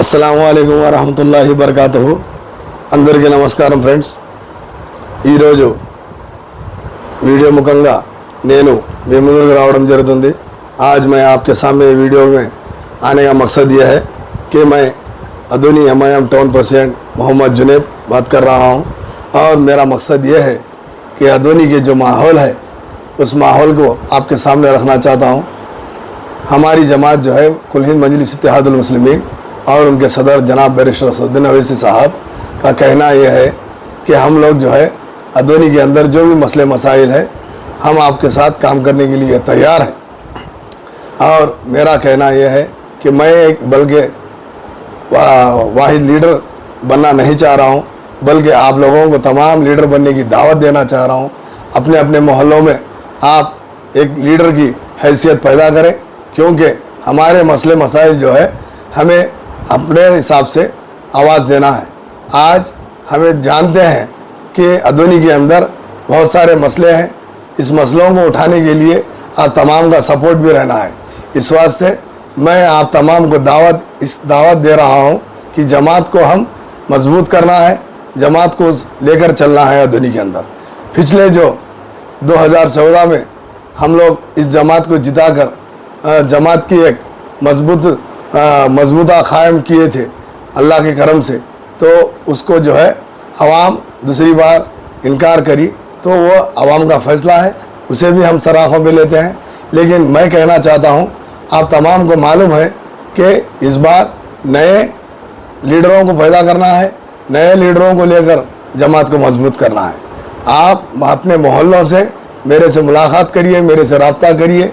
అస్సలాము అలైకుం వరహమతుల్లాహి వబరకాతుహు। అందరికీ నమస్కారం ఫ్రెండ్స్। ఈరోజు वीडियो मुखंगा నేను మీ ముందుకు రావడం జరుగుతుంది। आज मैं आपके सामने वीडियो में आने का मकसद यह है कि मैं अदोनी एमआईएम टाउन प्रेसिडेंट मोहम्मद जुनैद बात कर रहा हूं और मेरा मकसद यह है कि अदोनी के जो माहौल है उस माहौल को आपके सामने रखना चाहता हूं। हमारी जमात जो है कुल हिंद मजलिस इत्तेहादुल मुस्लिमीन और उनके सदर जनाब बैरिस्टर असदुद्दीन अवैसी साहब का कहना यह है कि हम लोग जो है अदोनी के अंदर जो भी मसले मसाइल है हम आपके साथ काम करने के लिए तैयार हैं। और मेरा कहना यह है कि मैं एक बल्कि वाहिद लीडर बनना नहीं चाह रहा हूं, बल्कि आप लोगों को तमाम लीडर बनने की दावत देना चाह रहा हूं। अपने अपने मोहल्लों में आप एक लीडर की हैसियत पैदा करें, क्योंकि हमारे मसले मसाइल जो है हमें अपने हिसाब से आवाज़ देना है। आज हमें जानते हैं कि अदोनी के अंदर बहुत सारे मसले हैं, इस मसलों को उठाने के लिए आप तमाम का सपोर्ट भी रहना है। इस वास्ते मैं आप तमाम को दावत दे रहा हूं कि जमात को हम मजबूत करना है, जमात को लेकर चलना है। अदोनी के अंदर पिछले जो 2014 में हम लोग इस जमात को जिताकर जमात की एक मजबूता कायम किए थे अल्लाह के करम से, तो उसको जो है अवाम दूसरी बार इनकार करी, तो वो अवाम का फ़ैसला है, उसे भी हम सराखों पे लेते हैं। लेकिन मैं कहना चाहता हूँ आप तमाम को मालूम है कि इस बार नए लीडरों को पैदा करना है, नए लीडरों को लेकर जमात को मजबूत करना है। आप अपने मोहल्लों से मेरे से मुलाकात करिए, मेरे से रब्ता करिए,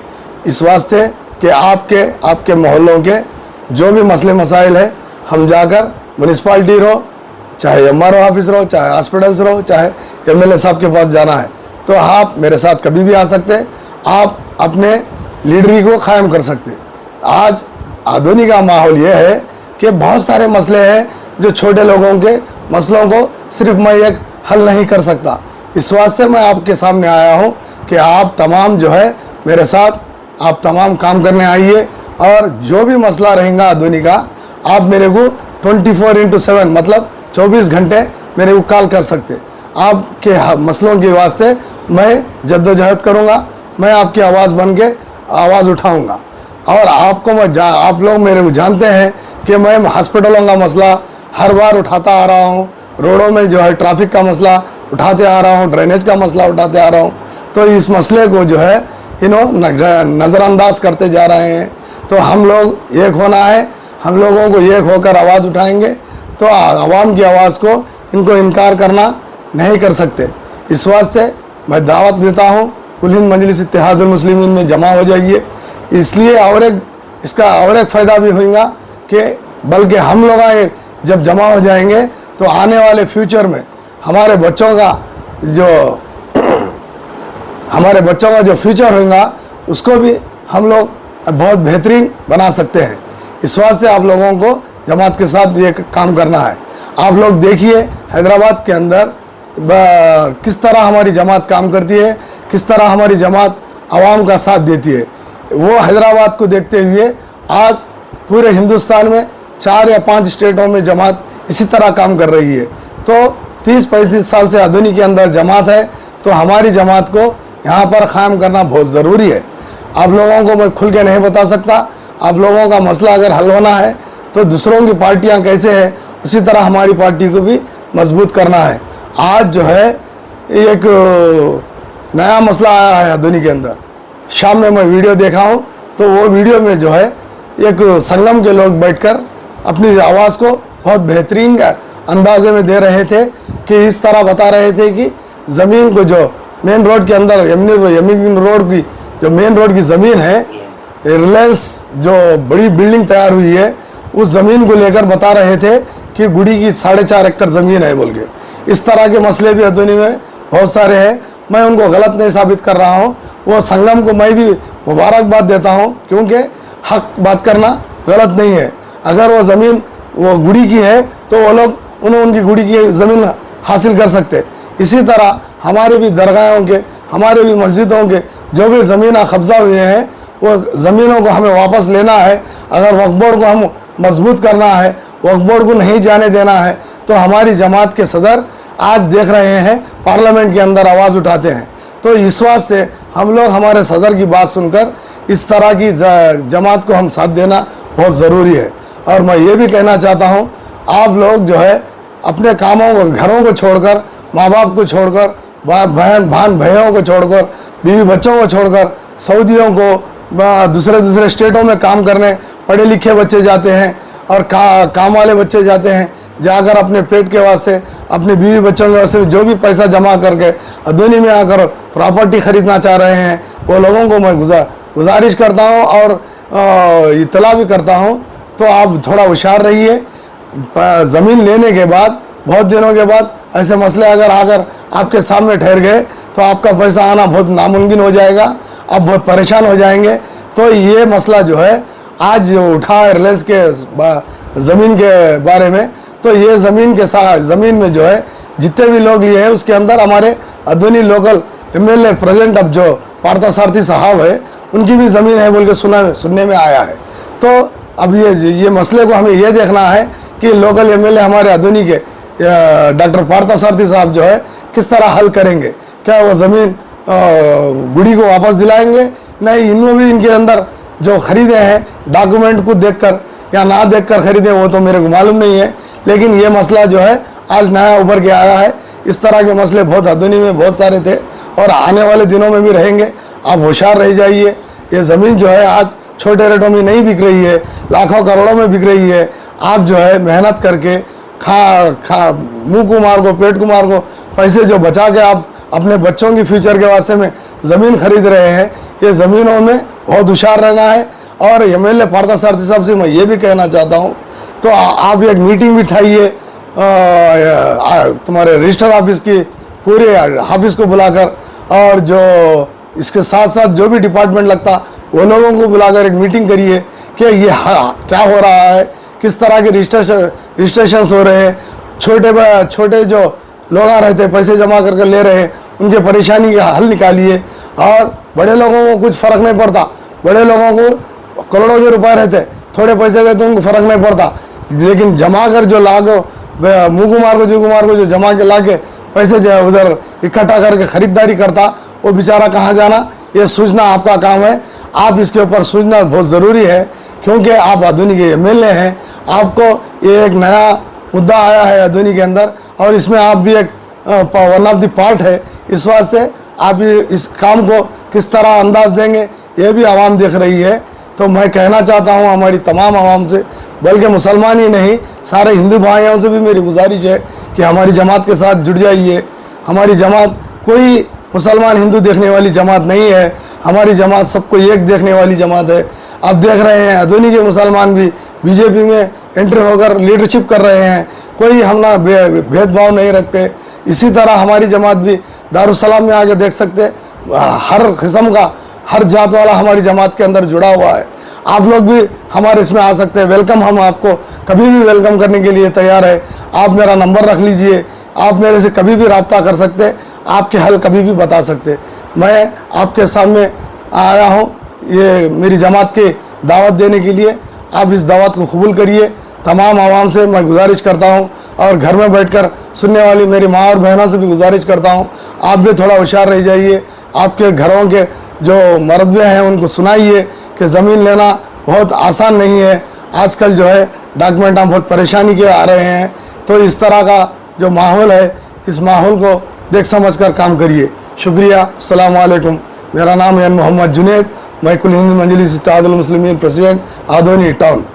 इस वास्ते कि आपके मोहल्लों के जो भी मसले मसाइल है हम जाकर म्यूनिसपालिटी रहो, चाहे एमआरओ ऑफिस रहो, चाहे हॉस्पिटल्स रहो, चाहे एमएलए साहब के पास जाना है, तो आप मेरे साथ कभी भी आ सकते हैं। आप अपने लीडरी को कायम कर सकते हैं। आज अदोनी का माहौल ये है कि बहुत सारे मसले हैं जो छोटे लोगों के मसलों को सिर्फ मैं एक हल नहीं कर सकता। इस वास्ते मैं आपके सामने आया हूँ कि आप तमाम जो है मेरे साथ आप तमाम काम करने आइए, और जो भी मसला रहेगा अदोनी का आप मेरे को 24/7 मतलब 24 घंटे मेरे को कॉल कर सकते। आपके मसलों के वास्ते मैं जद्दोजहद करूँगा, मैं आपकी आवाज़ बन के आवाज़ उठाऊँगा। और आप लोग मेरे को जानते हैं कि मैं हॉस्पिटलों का मसला हर बार उठाता आ रहा हूँ, रोडों में जो है ट्रैफिक का मसला उठाते आ रहा हूँ, ड्रेनेज का मसला उठाते आ रहा हूँ। तो इस मसले को जो है नज़रअंदाज करते जा रहे हैं। तो हम लोग एक होना है, हम लोगों को एक होकर आवाज़ उठाएंगे तो आवाम की आवाज़ को इनको इनकार करना नहीं कर सकते। इस वास्ते मैं दावत देता हूँ कुल हिंद मजलिस इत्तेहादुल मुस्लिमीन में जमा हो जाइए। इसलिए इसका और एक फ़ायदा भी होगा कि बल्कि हम लोग जब जमा हो जाएंगे तो आने वाले फ्यूचर में हमारे बच्चों का जो फ्यूचर होगा उसको भी हम लोग बहुत बेहतरीन बना सकते हैं। इस वास्ते आप लोगों को जमात के साथ ये काम करना है। आप लोग देखिए हैदराबाद के अंदर किस तरह हमारी जमात काम करती है, किस तरह हमारी जमात आवाम का साथ देती है। वो हैदराबाद को देखते हुए आज पूरे हिंदुस्तान में 4 या 5 स्टेटों में जमात इसी तरह काम कर रही है। तो 30-35 साल से अदोनी के अंदर जमात है, तो हमारी जमात को यहाँ पर कायम करना बहुत ज़रूरी है। आप लोगों को मैं खुल के नहीं बता सकता। आप लोगों का मसला अगर हल होना है तो दूसरों की पार्टियां कैसे हैं उसी तरह हमारी पार्टी को भी मजबूत करना है। आज जो है एक नया मसला आया है अदोनी के अंदर। शाम में मैं वीडियो देखा हूं, तो वो वीडियो में जो है एक संगम के लोग बैठकर अपनी आवाज़ को बहुत बेहतरीन अंदाजे में दे रहे थे कि इस तरह बता रहे थे कि ज़मीन को जो मेन रोड के अंदर यमुनी रोड की जो मेन रोड की ज़मीन है, रिलायंस जो बड़ी बिल्डिंग तैयार हुई है उस ज़मीन को लेकर बता रहे थे कि गुड़ी की 4.5 एकड़ ज़मीन है बोल के। इस तरह के मसले भी अदोनी में बहुत सारे हैं। मैं उनको गलत नहीं साबित कर रहा हूँ, वो संगम को मैं भी मुबारकबाद देता हूँ, क्योंकि हक बात करना गलत नहीं है। अगर वो ज़मीन वो गुड़ी की है तो वो लोग उनकी गुड़ी की ज़मीन हासिल कर सकते। इसी तरह हमारे भी दरगाहों के, हमारे भी मस्जिदों के जो भी ज़मीन कब्ज़ा हुए हैं वो ज़मीनों को हमें वापस लेना है। अगर वक्फ बोर्ड को हम मजबूत करना है, वक्फ बोर्ड को नहीं जाने देना है, तो हमारी जमात के सदर आज देख रहे हैं पार्लियामेंट के अंदर आवाज़ उठाते हैं। तो इस वास्ते हम लोग हमारे सदर की बात सुनकर इस तरह की जमात को हम साथ देना बहुत ज़रूरी है। और मैं ये भी कहना चाहता हूँ, आप लोग जो है अपने कामों को, घरों को छोड़कर, माँ बाप को छोड़कर, बहन भान भैयों को छोड़कर, बीवी बच्चों को छोड़कर, सऊदियों को, दूसरे स्टेटों में काम करने पढ़े लिखे बच्चे जाते हैं और काम वाले बच्चे जाते हैं, जाकर अपने पेट के वास्ते, अपने बीवी बच्चों के वास्ते जो भी पैसा जमा करके अदूनी में आकर प्रॉपर्टी खरीदना चाह रहे हैं, वो लोगों को मैं गुजारिश करता हूँ और इतला भी करता हूँ, तो आप थोड़ा होशियार रहिए। ज़मीन लेने के बाद बहुत दिनों के बाद ऐसे मसले अगर आकर आपके सामने ठहर गए तो आपका पैसा आना बहुत नामुमकिन हो जाएगा, आप बहुत परेशान हो जाएंगे। तो ये मसला जो है आज जो उठा है रिलायंस के ज़मीन के बारे में, तो ये ज़मीन के साथ, ज़मीन में जो है जितने भी लोग लिए हैं उसके अंदर हमारे अदूनी लोकल MLA प्रेजेंट अब जो पार्थसारथी साहब है उनकी भी ज़मीन है बोल के सुनने में आया है। तो अब ये मसले को हमें ये देखना है कि लोकल MLA हमारे अदूनी के डॉक्टर पार्थसारथी साहब जो है किस तरह हल करेंगे, क्या वो ज़मीन गुड़ी को वापस दिलाएंगे, नहीं इनमें भी इनके अंदर जो खरीदे हैं डॉक्यूमेंट को देखकर या ना देखकर खरीदे वो तो मेरे को मालूम नहीं है, लेकिन ये मसला जो है आज नया उभर के आया है। इस तरह के मसले बहुत अदूनी में बहुत सारे थे और आने वाले दिनों में भी रहेंगे। आप होशियार रह जाइए। ये ज़मीन जो है आज छोटे रेटों में नहीं बिक रही है, लाखों करोड़ों में बिक रही है। आप जो है मेहनत करके मुँह को मार को, पेट को मार को, पैसे जो बचा के आप अपने बच्चों की फ्यूचर के वास्ते में ज़मीन खरीद रहे हैं, ये ज़मीनों में बहुत होशियार रहना है। और MLA पार्थसारथी साहब से मैं ये भी कहना चाहता हूँ, तो आप एक मीटिंग बिठाइए तुम्हारे रजिस्टर ऑफिस की पूरे ऑफिस को बुलाकर, और जो इसके साथ साथ जो भी डिपार्टमेंट लगता वो लोगों को बुलाकर एक मीटिंग करिए कि ये क्या हो रहा है, किस तरह के रजिस्ट्रेशन हो रहे हैं, छोटे जो लोग आ रहते पैसे जमा करके ले रहे हैं उनके परेशानी का हल निकालिए। और बड़े लोगों को कुछ फ़र्क नहीं पड़ता, बड़े लोगों को करोड़ों के रुपए रहते, थोड़े पैसे गए तो उनको फ़र्क नहीं पड़ता, लेकिन जमा कर जो लागो मुँह कुमार को जो जमा के ला के पैसे जो उधर इकट्ठा करके ख़रीदारी करता, वो बेचारा कहाँ जाना, ये सूझना आपका काम है। आप इसके ऊपर सूझना बहुत ज़रूरी है, क्योंकि आप अदूनी के MLA हैं। आपको ये एक नया मुद्दा आया है अदूनी के अंदर, और इसमें आप भी एक वन ऑफ द पार्ट है। इस वास्ते आप इस काम को किस तरह अंदाज देंगे ये भी आवाम देख रही है। तो मैं कहना चाहता हूँ हमारी तमाम आवाम से, बल्कि मुसलमान ही नहीं सारे हिंदू भाइयों से भी मेरी गुजारिश है कि हमारी जमात के साथ जुड़ जाइए। हमारी जमात कोई मुसलमान हिंदू देखने वाली जमात नहीं है, हमारी जमात सबको एक देखने वाली जमात है। आप देख रहे हैं अदूनी के मुसलमान भी BJP में एंट्री होकर लीडरशिप कर रहे हैं, कोई हम ना भेदभाव नहीं रखते। इसी तरह हमारी जमात भी दारुसलाम में आके देख सकते, हर किस्म का हर जात वाला हमारी जमात के अंदर जुड़ा हुआ है। आप लोग भी हमारे इसमें आ सकते हैं, वेलकम, हम आपको कभी भी वेलकम करने के लिए तैयार है। आप मेरा नंबर रख लीजिए, आप मेरे से कभी भी रब्ता कर सकते, आपके हल कभी भी बता सकते। मैं आपके सामने आया हूँ ये मेरी जमात की दावत देने के लिए, आप इस दावत को कबूल करिए। तमाम आवाम से मैं गुजारिश करता हूँ, और घर में बैठकर सुनने वाली मेरी माँ और बहनों से भी गुजारिश करता हूँ, आप भी थोड़ा होशियार रह जाइए। आपके घरों के जो मरतबे हैं उनको सुनाइए कि ज़मीन लेना बहुत आसान नहीं है। आजकल जो है डॉक्यूमेंट हम बहुत परेशानी के आ रहे हैं। तो इस तरह का जो माहौल है, इस माहौल को देख समझ कर काम करिए। शुक्रिया, अस्सलाम वालेकुम। मेरा नाम है मोहम्मद जुनेद, मैं Kul Hind Majlis Ittehadul Muslimeen president Adoni town.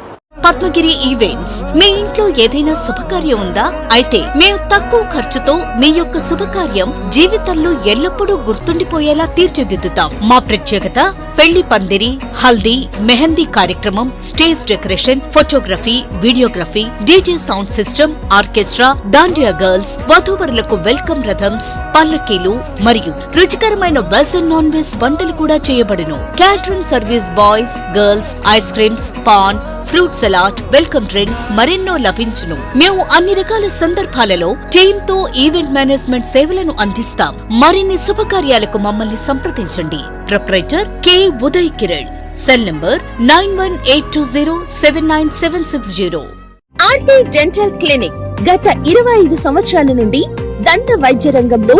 Padmagiri events మీ ఇంట్లో ఏదైనా శుభకార్యం ఉందా? అయితే మేము తక్కువ ఖర్చుతో మీ యొక్క శుభకార్యం జీవితంలో ఎల్లప్పుడూ గుర్తుండిపోయేలా తీర్చిదిద్దుతాం. మా ప్రత్యేకత పెళ్లి పందిరి, హల్దీ, మెహందీ కార్యక్రమం, stage decoration, photography, videography, DJ sound system, orchestra, dandiya girls, వధూవరులకు వెల్కమ్ రథమ్స్, పల్లకీలు మరియు రుచికరమైన వెజ్ అండ్ నాన్ వెజ్ వంటలు కూడా చేయబడును. Catering service, boys, girls, ice creams, paan, fruit salad, welcome drinks మరెన్నో లభించును. మేము అన్ని రకాల సందర్భాలలో టీమ్ తో ఈవెంట్ మేనేజ్మెంట్ సేవలను అందిస్తాం. మరిన్ని శుభకార్యాలకు మమ్మల్ని సంప్రదించండి. Proprietor K Uday Kiran. Cell number 9182079760. RK dental clinic గత 25 సంవత్సరాల నుండి దంత వైద్య రంగంలో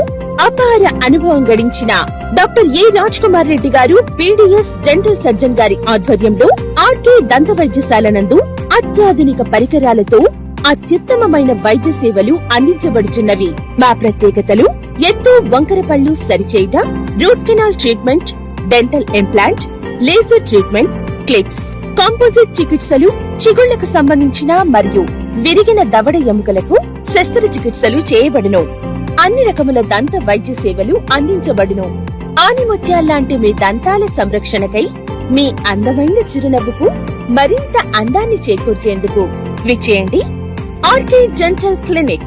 అపార అనుభవం గడించిన డాక్టర్ ఏ రాజ్ కుమార్ రెడ్డి గారు పీడీఎస్ డెంటల్ సర్జన్ గారి ఆధ్వర్యంలో ఆర్కే దంత వైద్యశాల నందు అత్యాధునిక పరికరాలతో అత్యుత్తమమైన వైద్య సేవలు అందించబడుచున్నవి. మా ప్రత్యేకతలు ఎత్తు వంకర పళ్ళు సరిచేయుట, root canal treatment, dental implant, laser treatment, clips, composite చికిత్సలు, చిగుళ్లకు సంబంధించిన మరియు విరిగిన దవడ ఎముకలకు శస్త్రచికిత్సలు చేయబడును. అన్ని రకముల దంత వైద్య సేవలు అందించబడును. ఆనిముత్యాల్లాంటి మీ దంతాల సంరక్షణకై మీ అందమైన చిరునవ్వుకు మరింత అందాన్ని చేకూర్చేందుకు విచ్చేయండి RK dental clinic.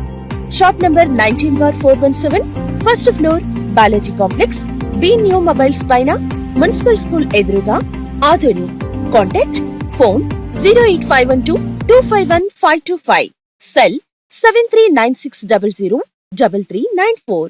Shop number 19/417, first floor, Balaji complex, B new mobiles పైన, మున్సిపల్ స్కూల్ ఎదురుగా, ఆదోని. Contact phone 08512251525, cell 7396003394.